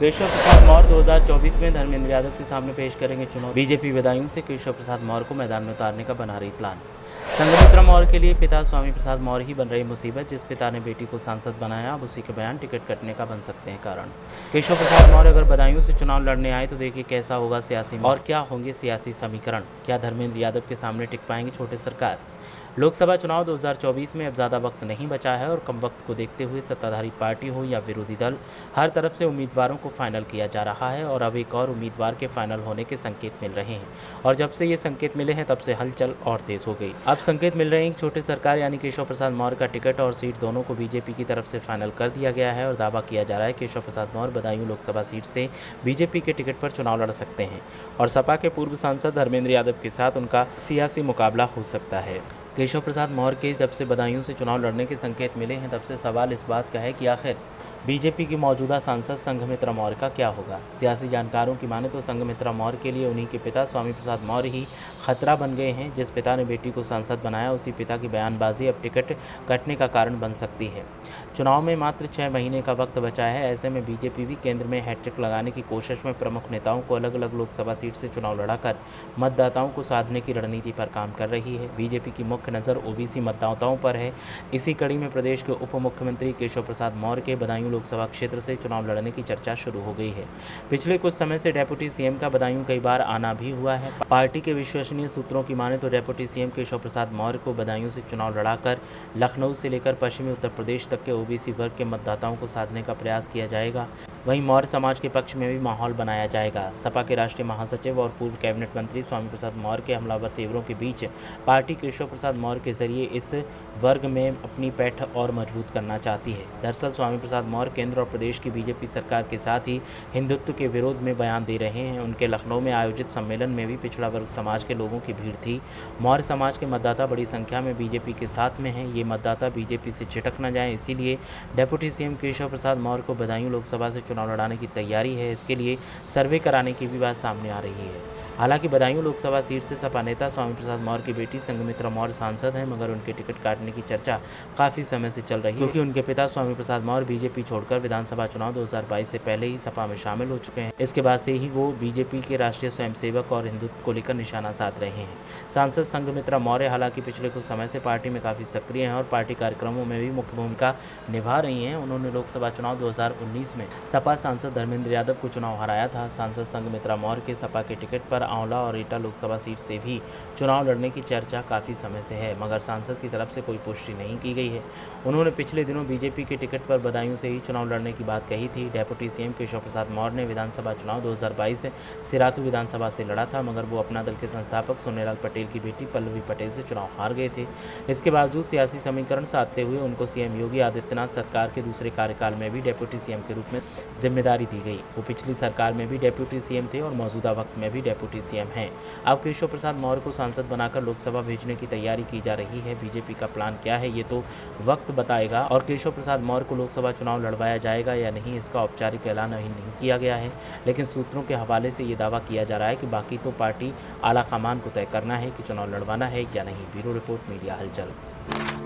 केशव प्रसाद मौर्य 2024 में धर्मेंद्र यादव के सामने पेश करेंगे चुनौती। बीजेपी बदायूं से केशव प्रसाद मौर्य को मैदान में उतारने का बना रही प्लान। संघमित्रा मौर्य के लिए पिता स्वामी प्रसाद मौर्य ही बन रही मुसीबत। जिस पिता ने बेटी को सांसद बनाया, अब उसी के बयान टिकट कटने का बन सकते हैं कारण। केशव प्रसाद मौर्य अगर बदायूं से चुनाव लड़ने आए तो देखिए कैसा होगा सियासी और क्या होंगे सियासी समीकरण। क्या धर्मेंद्र यादव के सामने टिक पाएंगे छोटे सरकार। लोकसभा चुनाव 2024 में अब ज़्यादा वक्त नहीं बचा है और कम वक्त को देखते हुए सत्ताधारी पार्टी हो या विरोधी दल, हर तरफ से उम्मीदवारों को फाइनल किया जा रहा है और अब एक और उम्मीदवार के फाइनल होने के संकेत मिल रहे हैं। और जब से ये संकेत मिले हैं तब से हलचल और तेज हो गई। अब संकेत मिल रहे हैं कि छोटे सरकार यानी केशव प्रसाद मौर्य का टिकट और सीट दोनों को बीजेपी की तरफ से फाइनल कर दिया गया है और दावा किया जा रहा है केशव प्रसाद मौर्य बदायूं लोकसभा सीट से बीजेपी के टिकट पर चुनाव लड़ सकते हैं और सपा के पूर्व सांसद धर्मेंद्र यादव के साथ उनका सियासी मुकाबला हो सकता है। केशव प्रसाद मौर्य के जब से बदायूं से चुनाव लड़ने के संकेत मिले हैं तब से सवाल इस बात का है कि आखिर बीजेपी की मौजूदा सांसद संघमित्रा मौर्य का क्या होगा। सियासी जानकारों की माने तो संघमित्रा मौर्य के लिए उन्हीं के पिता स्वामी प्रसाद मौर्य ही खतरा बन गए हैं। जिस पिता ने बेटी को सांसद बनाया, उसी पिता की बयानबाजी अब टिकट कटने का कारण बन सकती है। चुनाव में मात्र 6 महीने का वक्त बचा है। ऐसे में बीजेपी भी केंद्र में हैट्रिक लगाने की कोशिश में प्रमुख नेताओं को अलग अलग लोकसभा सीट से चुनाव लड़ाकर मतदाताओं को साधने की रणनीति पर काम कर रही है। बीजेपी की मुख्य नज़र ओबीसी मतदाताओं पर है। इसी कड़ी में प्रदेश के उप मुख्यमंत्री केशव प्रसाद मौर्य के बदायूं लोकसभा क्षेत्र से चुनाव लड़ने की चर्चा शुरू हो गई है। पिछले कुछ समय से डेप्यूटी सीएम का बदायूं कई बार आना भी हुआ है। पार्टी के विश्वसनीय सूत्रों की माने तो डेप्यूटी सीएम केशव प्रसाद मौर्य को बदायूं से चुनाव लड़ाकर लखनऊ से लेकर पश्चिमी उत्तर प्रदेश तक के ओबीसी वर्ग के मतदाताओं को साधने का प्रयास किया जाएगा। वहीं मौर्य समाज के पक्ष में भी माहौल बनाया जाएगा। सपा के राष्ट्रीय महासचिव और पूर्व कैबिनेट मंत्री स्वामी प्रसाद मौर्य के हमलावर तेवरों के बीच पार्टी केशव प्रसाद मौर्य के जरिए इस वर्ग में अपनी पैठ और मजबूत करना चाहती है। दरअसल स्वामी प्रसाद मौर्य केंद्र और प्रदेश की बीजेपी सरकार के साथ ही हिंदुत्व के विरोध में बयान दे रहे हैं। उनके लखनऊ में आयोजित सम्मेलन में भी पिछड़ा वर्ग समाज के लोगों की भीड़ थी। मौर्य समाज के मतदाता बड़ी संख्या में बीजेपी के साथ में हैं। ये मतदाता बीजेपी से छिटक न जाएं, इसीलिए डेप्यूटी सीएम केशव प्रसाद मौर्य को बदायूं लोकसभा से चुनाव लड़ाने की तैयारी है। इसके लिए सर्वे कराने की भी बात सामने आ रही है। हालांकि बदायूं लोकसभा सीट से सपा नेता स्वामी प्रसाद मौर्य की बेटी संघमित्रा मौर्य सांसद हैं, मगर उनके टिकट काटने की चर्चा काफ़ी समय से चल रही है क्योंकि उनके पिता स्वामी प्रसाद मौर्य बीजेपी छोड़कर विधानसभा चुनाव 2022 से पहले ही सपा में शामिल हो चुके हैं। इसके बाद से ही वो बीजेपी के राष्ट्रीय स्वयंसेवक और हिंदुत्व को लेकर निशाना साध रहे हैं। सांसद संघमित्रा मौर्य हालांकि पिछले कुछ समय से पार्टी में काफ़ी सक्रिय हैं और पार्टी कार्यक्रमों में भी मुख्य भूमिका निभा रही हैं। उन्होंने लोकसभा चुनाव 2019 में सपा सांसद धर्मेंद्र यादव को चुनाव हराया था। सांसद संघमित्रा मौर्य के सपा के टिकट पर आंवला और एटा लोकसभा सीट से भी चुनाव लड़ने की चर्चा काफ़ी समय से है, मगर सांसद की तरफ से कोई पुष्टि नहीं की गई है। उन्होंने पिछले दिनों बीजेपी के टिकट पर बदायूं से ही चुनाव लड़ने की बात कही थी। डेप्यूटी सीएम केशव प्रसाद मौर्य ने विधानसभा चुनाव 2022 सिराथू विधानसभा से लड़ा था, मगर वो अपना दल के संस्थापक सोनेलाल पटेल की बेटी पल्लवी पटेल से चुनाव हार गए थे। इसके बावजूद सियासी समीकरण साधते हुए उनको सीएम योगी आदित्यनाथ सरकार के दूसरे कार्यकाल में भी डेप्यूटी सीएम के रूप में जिम्मेदारी दी गई। वो पिछली सरकार में भी डेप्यूटी सीएम थे और मौजूदा वक्त में भी डेप्यूटी सीएम हैं। अब केशव प्रसाद मौर्य को सांसद बनाकर लोकसभा भेजने की तैयारी की जा रही है। बीजेपी का प्लान क्या है ये तो वक्त बताएगा और केशव प्रसाद मौर्य को लोकसभा चुनाव लड़वाया जाएगा या नहीं, इसका औपचारिक ऐलान अभी नहीं किया गया है। लेकिन सूत्रों के हवाले से ये दावा किया जा रहा है कि बाकी तो पार्टी आला कमान को तय करना है कि चुनाव लड़वाना है या नहीं। ब्यूरो रिपोर्ट, मीडिया हलचल।